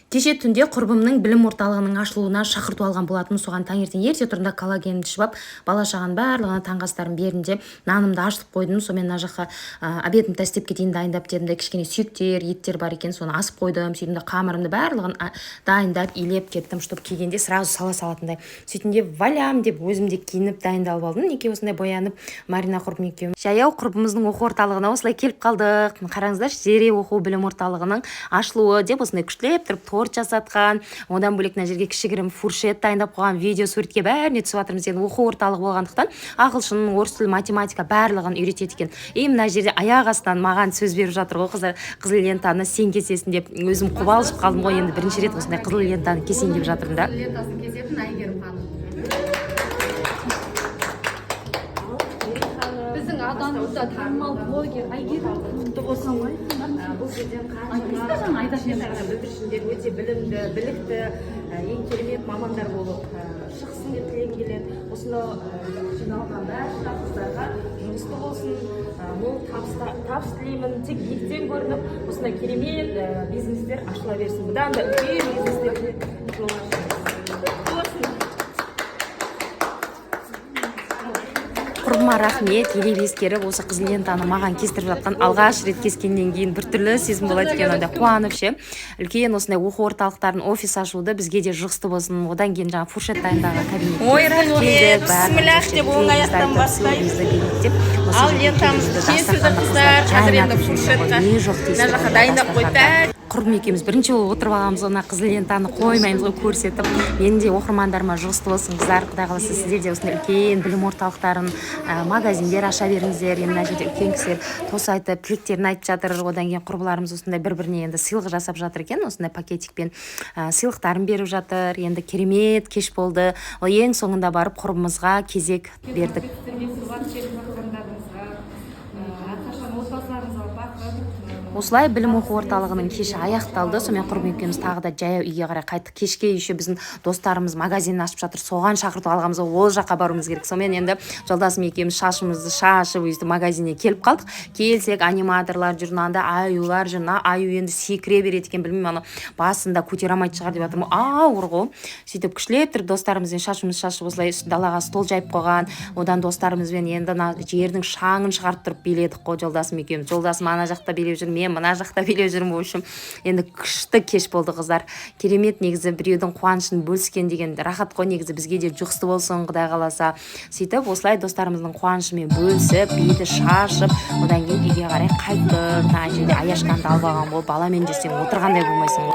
Кеше түнде құрбымның білім орталығының ашылуына шақырту алған болатын. Соған таңертең ерте тұрында коллагенді ішіп алып, бала-шағаның барлығына таңғы астарын бердім де, нанымды ашытып қойдым. Сонымен мына жаққа обедімді істеп кетейін дайындап дедім де, кішкене сүйектер, еттер бар екен, соны асып қойдым. Сөйтім де қамырымды барлығын дайындап илеп кеттім, чтобы келгенде сразу сала салатындай. Сөйтім де валям деп өзімде киініп дайындалып алдым. Неке осындай боянып, Марина құрбым екеуміз жаяу құрбымыздың оқу орталығына осылай келіп қалдық. Қараңыздаршы, зере оқу білім орталығының ашылуы деп осындай күштілеп тұрып торт жасатқан, одан бөлек мына жерге кішігірім фуршет дайындап қойған, видео суретке бәріне түсіп жатырмыз. Енді оқу орталығы болғандықтан ағылшын, орыс тілі, математика барлығын үйретеді екен. Мына жерде аяқ астынан маған сөз беріп жатыр ғой, қыздар, қызыл лентаны сен кесесің деп. Өзім қобалжып қалдым ғой, енді бірінші рет осындай қызыл лентаны кесейін деп жатырмын да. Лентасын кесетін Айгерім ханым. Біздің адамымызда танымал блогер Айгерім құтты болсын ғой. Бұл жерден қаншама бүлдіршіндер өте білімді, білікті, ең керемет мамандар болып шықсын деп тілегім келеді. Осында жиналған бәрі қыздарға жұмысты болсын, мол табыс тілеймін. Тек биіктен көрініп, осындай керемет бизнестер ашыла берсін. Бұдан да үлкен бизнестерге жол ашылсын. Құрбыма рахмет, елеп ескеріп, осы қызыл лентаны маған кестіріп жатқан. Алғаш рет кескеннен кейін біртүрлі сезім болады екен, онда қуанып ше. Үлкен осындай оқу орталықтарын офис ашуды бізге де жұғысты болсын. Одан кейін жаңа фуршет дайындаған кабинет. Ой, рахмет, бісміллах деп оң аяқтан бастайды. Ал лентамызды кесілді қыздар, қазір енді фуршетқа мына жаққа дайындап қойды. Құрбым екеуміз бірінші болып отырып аламыз, ona қызыл лентаны қоймаймыз ғой, көрсетіп. Менің де оқырмандарыма жұғысты болсын, қыздар, құдай қаласа сіздер де осындай үлкен білім орталықтарын, магазиндер аша беріңіздер. Мына жерде үлкен кісілер тос айтып, тілектерін айтып жатыр. Одан кейін құрбыларымыз осындай бір-біріне енді сыйлық жасап жатыр екен, осындай пакетикпен сыйлықтарын беріп жатыр. Енді керемет кеш болды. Ол ең соңында барып құрбымызға кезек бердік. Осылай білім оқу орталығының кеші аяқталды. Сонымен құрбым екеуміз тағы да жаяу үйге қарай қайттық. Кешке еще біздің достарымыз магазин ашып жатыр. Соған шақырту алғанбыз, ол жаққа баруымыз керек. Сонымен енді жолдасым екеуміз шашымызды шашып, өйстіп магазинге келіп қалдық. Келсек, аниматорлар жүр, анда аюлар жүр. Аю енді секіре береді екен, білмеймін, аны басында көтере алмайды шығар деп жатырмын. Ауыр ғой. Сөйтіп күшлеп тұрып достарымызбен шашымызды шашып, осылай далаға стол жайып қойған. Одан достарымызбен енді жердің шаңын шығарып тұрып биледік қой жолдасым екеуміз. Жолдасым ана жақта билеп жүр, мен мына жақта билеп жүрмін. В общем, енді күшті кеш болды қыздар. Керемет, негізі біреудің қуанышын бөліскен деген рахат қой, негізі бізге де жұғысты болсын, құдай қаласа. Сөйтіп осылай достарымыздың қуанышымен бөлісіп, биді шашып, одан кейін үйге қарай қайттық. Ана жерде аяшканды алып алған болып, баламен жүрсең отырғандай болмайсың ғой.